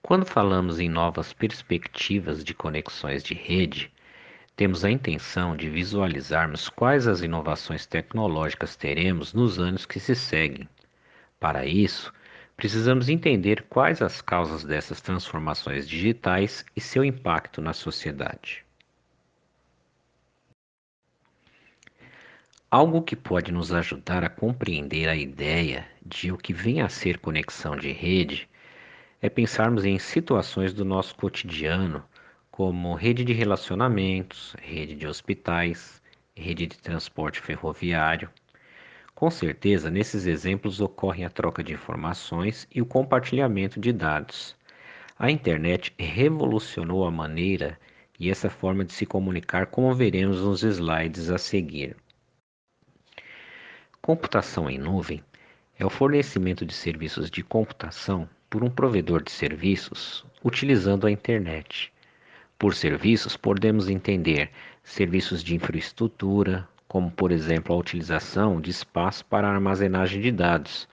Quando falamos em novas perspectivas de conexões de rede, temos a intenção de visualizarmos quais as inovações tecnológicas teremos nos anos que se seguem. Para isso, precisamos entender quais as causas dessas transformações digitais e seu impacto na sociedade. Algo que pode nos ajudar a compreender a ideia de o que vem a ser conexão de rede é pensarmos em situações do nosso cotidiano, como rede de relacionamentos, rede de hospitais, rede de transporte ferroviário. Com certeza, nesses exemplos ocorre a troca de informações e o compartilhamento de dados. A internet revolucionou a maneira e essa forma de se comunicar, como veremos nos slides a seguir. Computação em nuvem é o fornecimento de serviços de computação por um provedor de serviços utilizando a internet. Por serviços, podemos entender serviços de infraestrutura, como por exemplo a utilização de espaço para armazenagem de dados,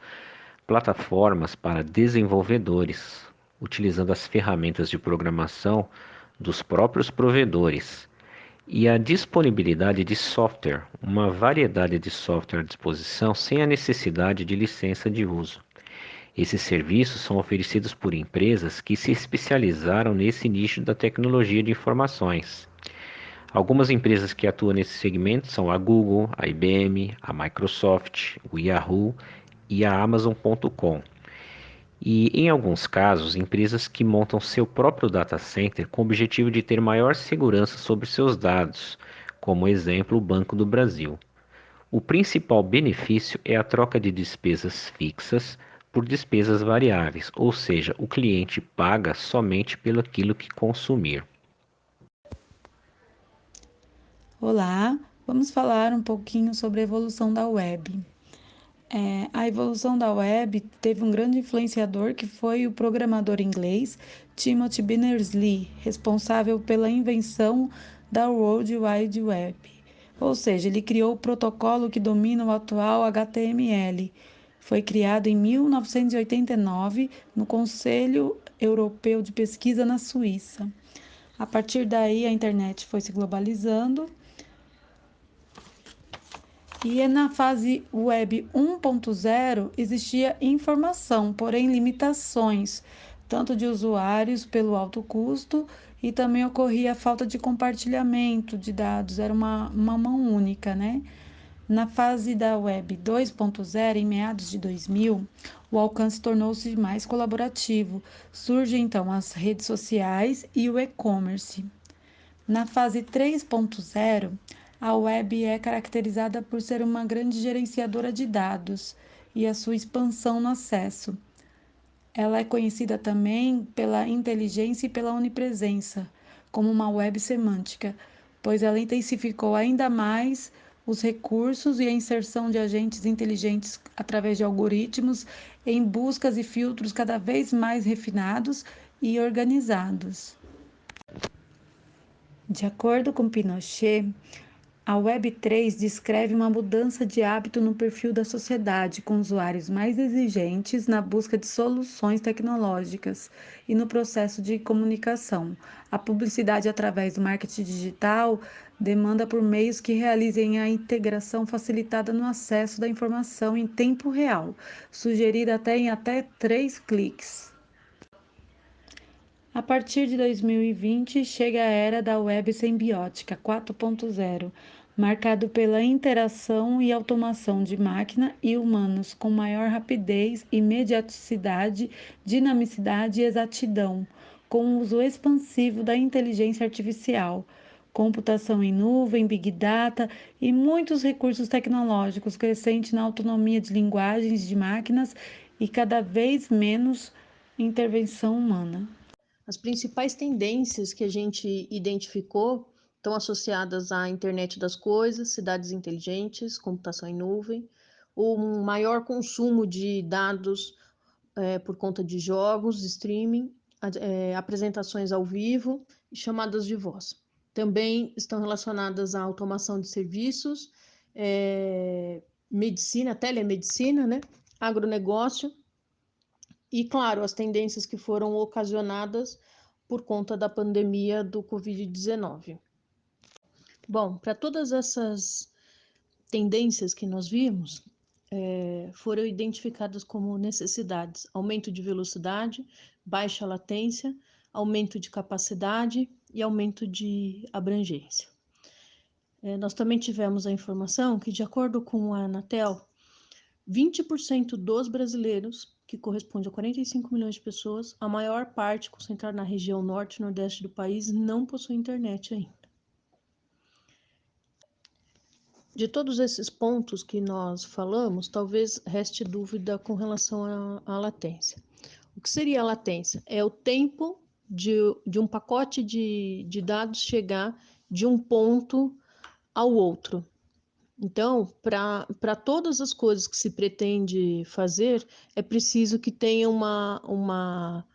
plataformas para desenvolvedores, utilizando as ferramentas de programação dos próprios provedores, e a disponibilidade de software, uma variedade de software à disposição sem a necessidade de licença de uso. Esses serviços são oferecidos por empresas que se especializaram nesse nicho da tecnologia de informações. Algumas empresas que atuam nesse segmento são a Google, a IBM, a Microsoft, o Yahoo e a Amazon.com. E, em alguns casos, empresas que montam seu próprio data center com o objetivo de ter maior segurança sobre seus dados, como exemplo o Banco do Brasil. O principal benefício é a troca de despesas fixas por despesas variáveis, ou seja, o cliente paga somente pelo aquilo que consumir. Olá, vamos falar um pouquinho sobre a evolução da web. A evolução da web teve um grande influenciador que foi o programador inglês Timothy Berners-Lee, responsável pela invenção da World Wide Web. Ou seja, ele criou o protocolo que domina o atual HTML. Foi criado em 1989 no Conselho Europeu de Pesquisa na Suíça. A partir daí, a internet foi se globalizando e na fase web 1.0 existia informação, porém limitações, tanto de usuários pelo alto custo e também ocorria a falta de compartilhamento de dados, era uma mão única, né? Na fase da web 2.0, em meados de 2000, o alcance tornou-se mais colaborativo. Surgem então as redes sociais e o e-commerce. Na fase 3.0, a web é caracterizada por ser uma grande gerenciadora de dados e a sua expansão no acesso. Ela é conhecida também pela inteligência e pela onipresença, como uma web semântica, pois ela intensificou ainda mais os recursos e a inserção de agentes inteligentes através de algoritmos em buscas e filtros cada vez mais refinados e organizados. De acordo com Pinochet, a Web3 descreve uma mudança de hábito no perfil da sociedade, com usuários mais exigentes na busca de soluções tecnológicas e no processo de comunicação. A publicidade através do marketing digital demanda por meios que realizem a integração facilitada no acesso da informação em tempo real, sugerida em até 3 cliques. A partir de 2020, chega a era da web simbiótica 4.0, marcado pela interação e automação de máquina e humanos com maior rapidez, imediaticidade, dinamicidade e exatidão, com o uso expansivo da inteligência artificial, computação em nuvem, big data e muitos recursos tecnológicos, crescente na autonomia de linguagens de máquinas e cada vez menos intervenção humana. As principais tendências que a gente identificou estão associadas à internet das coisas, cidades inteligentes, computação em nuvem, um maior consumo de dados por conta de jogos, streaming, apresentações ao vivo e chamadas de voz. Também estão relacionadas à automação de serviços, medicina, telemedicina, né? Agronegócio e, claro, as tendências que foram ocasionadas por conta da pandemia do Covid-19. Bom, para todas essas tendências que nós vimos, foram identificadas como necessidades: aumento de velocidade, baixa latência, aumento de capacidade e aumento de abrangência. Nós também tivemos a informação que, de acordo com a Anatel, 20% dos brasileiros, que corresponde a 45 milhões de pessoas, a maior parte concentrada na região norte e nordeste do país, não possui internet ainda. De todos esses pontos que nós falamos, talvez reste dúvida com relação à latência. O que seria a latência? É o tempo de um pacote de dados chegar de um ponto ao outro. Então, para todas as coisas que se pretende fazer, é preciso que tenha uma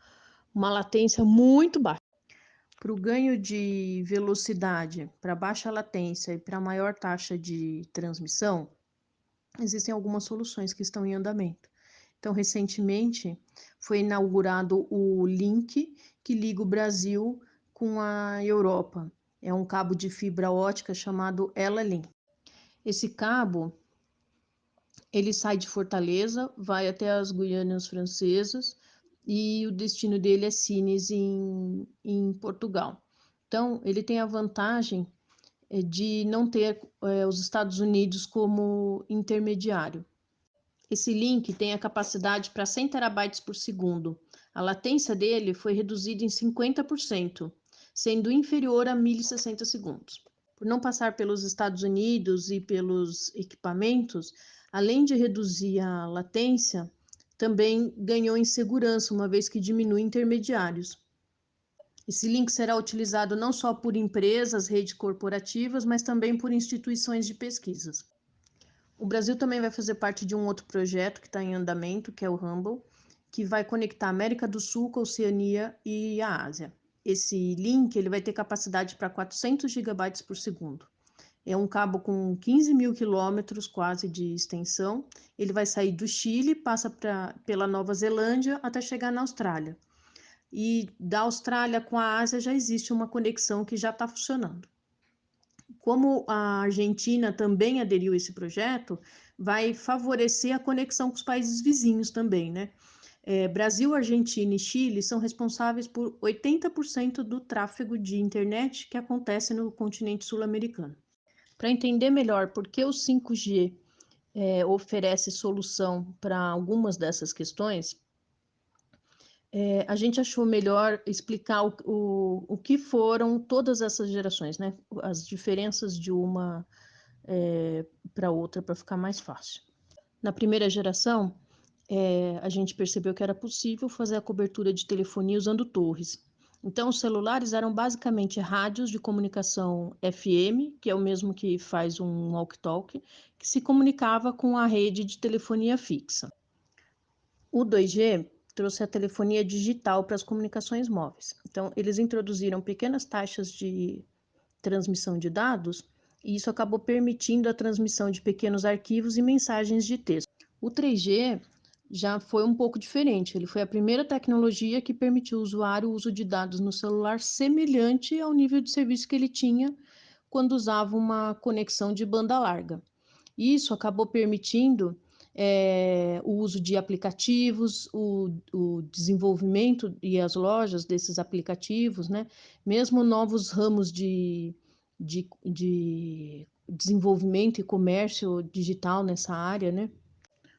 latência muito baixa. Para o ganho de velocidade, para baixa latência e para maior taxa de transmissão, existem algumas soluções que estão em andamento. Então, recentemente, foi inaugurado o link que liga o Brasil com a Europa. É um cabo de fibra ótica chamado Ela-Link. Esse cabo, ele sai de Fortaleza, vai até as Guianas Francesas e o destino dele é Sines, em Portugal. Então, ele tem a vantagem de não ter os Estados Unidos como intermediário. Esse link tem a capacidade para 100 terabytes por segundo. A latência dele foi reduzida em 50%, sendo inferior a 1060 segundos. Por não passar pelos Estados Unidos e pelos equipamentos, além de reduzir a latência, também ganhou em segurança, uma vez que diminui intermediários. Esse link será utilizado não só por empresas, redes corporativas, mas também por instituições de pesquisas. O Brasil também vai fazer parte de um outro projeto que está em andamento, que é o Humble, que vai conectar a América do Sul com a Oceania e a Ásia. Esse link ele vai ter capacidade para 400 gigabytes por segundo. É um cabo com 15 mil quilômetros quase de extensão. Ele vai sair do Chile, passa pela Nova Zelândia até chegar na Austrália. E da Austrália com a Ásia já existe uma conexão que já está funcionando. Como a Argentina também aderiu a esse projeto, vai favorecer a conexão com os países vizinhos também, né? Brasil, Argentina e Chile são responsáveis por 80% do tráfego de internet que acontece no continente sul-americano. Para entender melhor por que o 5G oferece solução para algumas dessas questões, a gente achou melhor explicar o que foram todas essas gerações, né? As diferenças de uma para outra, para ficar mais fácil. Na primeira geração, a gente percebeu que era possível fazer a cobertura de telefonia usando torres. Então, os celulares eram basicamente rádios de comunicação FM, que é o mesmo que faz um walkie-talkie, que se comunicava com a rede de telefonia fixa. O 2G trouxe a telefonia digital para as comunicações móveis. Então, eles introduziram pequenas taxas de transmissão de dados e isso acabou permitindo a transmissão de pequenos arquivos e mensagens de texto. O 3G já foi um pouco diferente. Ele foi a primeira tecnologia que permitiu ao usuário o uso de dados no celular semelhante ao nível de serviço que ele tinha quando usava uma conexão de banda larga. Isso acabou permitindo o uso de aplicativos, o desenvolvimento e as lojas desses aplicativos, né? Mesmo novos ramos de desenvolvimento e comércio digital nessa área, né?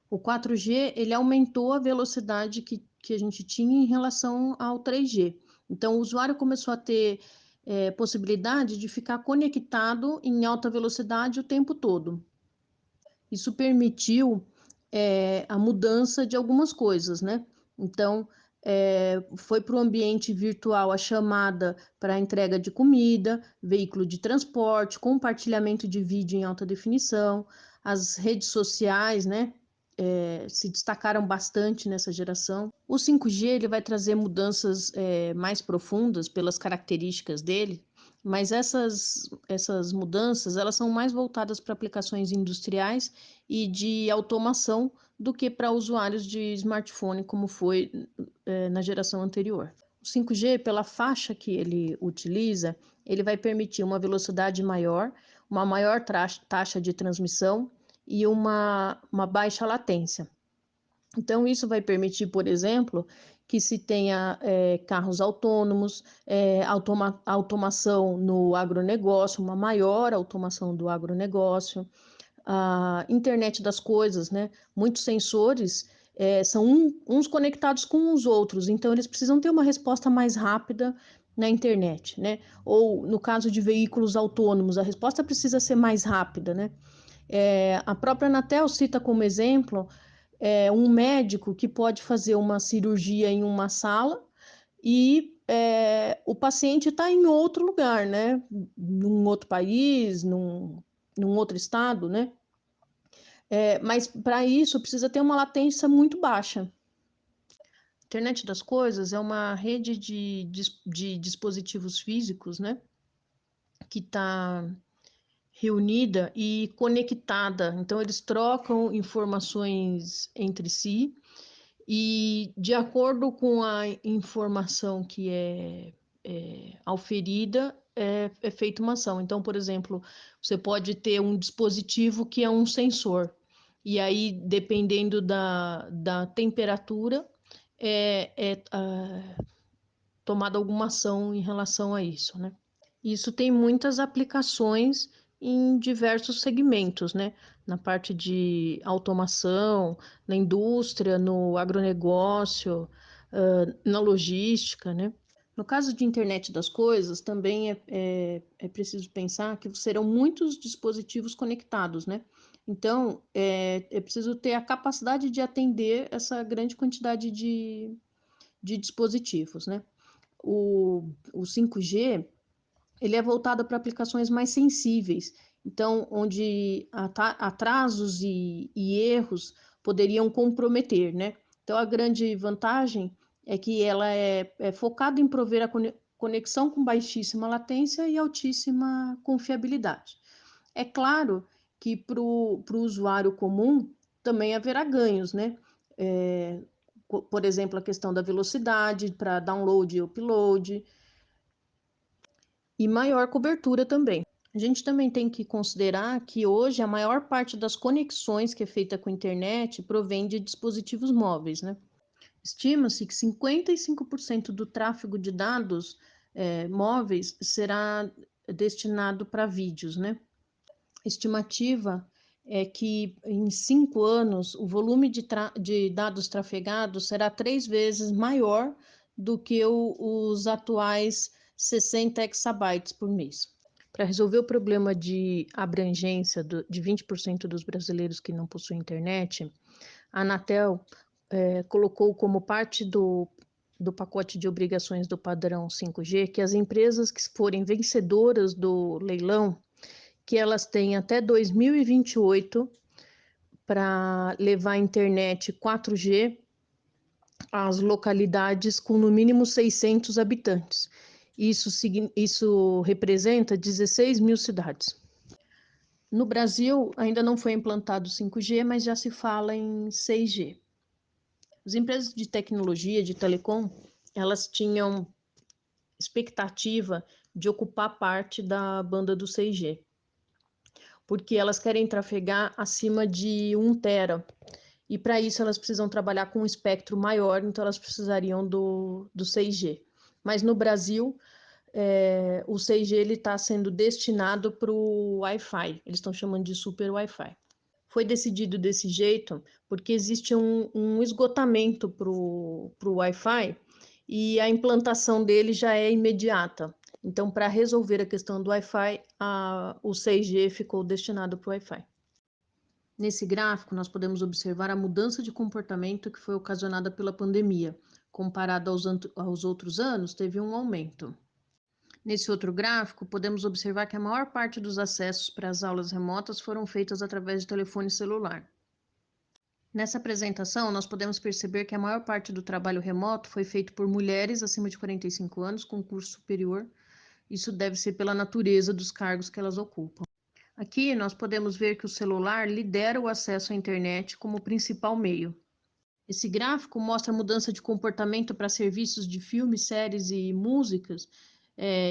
O 4G, ele aumentou a velocidade que a gente tinha em relação ao 3G. Então, o usuário começou a ter possibilidade de ficar conectado em alta velocidade o tempo todo. Isso permitiu a mudança de algumas coisas, né? Então, foi para o ambiente virtual a chamada para entrega de comida, veículo de transporte, compartilhamento de vídeo em alta definição, as redes sociais, né? Se destacaram bastante nessa geração. O 5G ele vai trazer mudanças mais profundas pelas características dele. mas essas mudanças, elas são mais voltadas para aplicações industriais e de automação do que para usuários de smartphone, como foi na geração anterior. O 5G, pela faixa que ele utiliza, ele vai permitir uma velocidade maior, uma maior taxa de transmissão e uma baixa latência. Então, isso vai permitir, por exemplo, que se tenha carros autônomos, automação no agronegócio, uma maior automação do agronegócio, a internet das coisas, né? Muitos sensores são uns conectados com os outros, então eles precisam ter uma resposta mais rápida na internet, né? Ou no caso de veículos autônomos, a resposta precisa ser mais rápida, né? A própria Anatel cita como exemplo um médico que pode fazer uma cirurgia em uma sala e o paciente está em outro lugar, né? Num outro país, num outro estado, né? Mas para isso precisa ter uma latência muito baixa. A internet das coisas é uma rede de dispositivos físicos, né? Que está reunida e conectada. Então, eles trocam informações entre si e, de acordo com a informação que é auferida, é feita uma ação. Então, por exemplo, você pode ter um dispositivo que é um sensor, e aí, dependendo da temperatura, tomada alguma ação em relação a isso, né? Isso tem muitas aplicações em diversos segmentos, né? Na parte de automação, na indústria, no agronegócio, na logística, né? No caso de internet das coisas, também é preciso pensar que serão muitos dispositivos conectados, né? Então, é preciso ter a capacidade de atender essa grande quantidade de dispositivos, né? O 5G, ele é voltado para aplicações mais sensíveis, então, onde atrasos e erros poderiam comprometer, né? Então, a grande vantagem é que ela é focada em prover a conexão com baixíssima latência e altíssima confiabilidade. É claro que para o usuário comum também haverá ganhos, né? Por exemplo, a questão da velocidade para download e upload, e maior cobertura também. A gente também tem que considerar que hoje a maior parte das conexões que é feita com a internet provém de dispositivos móveis, né? Estima-se que 55% do tráfego de dados móveis será destinado para vídeos, né? Estimativa é que em 5 anos o volume de dados trafegados será 3 vezes maior do que os atuais 60 exabytes por mês. Para resolver o problema de abrangência de 20% dos brasileiros que não possuem internet, a Anatel colocou como parte do pacote de obrigações do padrão 5G que as empresas que forem vencedoras do leilão, que elas têm até 2028 para levar a internet 4G às localidades com no mínimo 600 habitantes. Isso representa 16 mil cidades. No Brasil, ainda não foi implantado 5G, mas já se fala em 6G. As empresas de tecnologia, de telecom, elas tinham expectativa de ocupar parte da banda do 6G, porque elas querem trafegar acima de 1 tera, e para isso elas precisam trabalhar com um espectro maior, então elas precisariam do 6G. Mas no Brasil, o 6G está sendo destinado para o Wi-Fi, eles estão chamando de super Wi-Fi. Foi decidido desse jeito porque existe um esgotamento para o Wi-Fi e a implantação dele já é imediata. Então, para resolver a questão do Wi-Fi, o 6G ficou destinado para o Wi-Fi. Nesse gráfico, nós podemos observar a mudança de comportamento que foi ocasionada pela pandemia. Comparado aos outros anos, teve um aumento. Nesse outro gráfico, podemos observar que a maior parte dos acessos para as aulas remotas foram feitas através de telefone celular. Nessa apresentação, nós podemos perceber que a maior parte do trabalho remoto foi feito por mulheres acima de 45 anos com curso superior Isso deve ser pela natureza dos cargos que elas ocupam. Aqui nós podemos ver que o celular lidera o acesso à internet como principal meio. Esse gráfico mostra a mudança de comportamento para serviços de filmes, séries e músicas,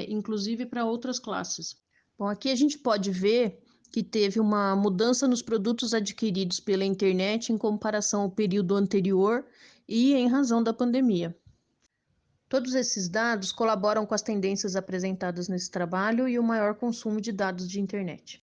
inclusive para outras classes. Bom, aqui a gente pode ver que teve uma mudança nos produtos adquiridos pela internet em comparação ao período anterior e em razão da pandemia. Todos esses dados colaboram com as tendências apresentadas nesse trabalho e o maior consumo de dados de internet.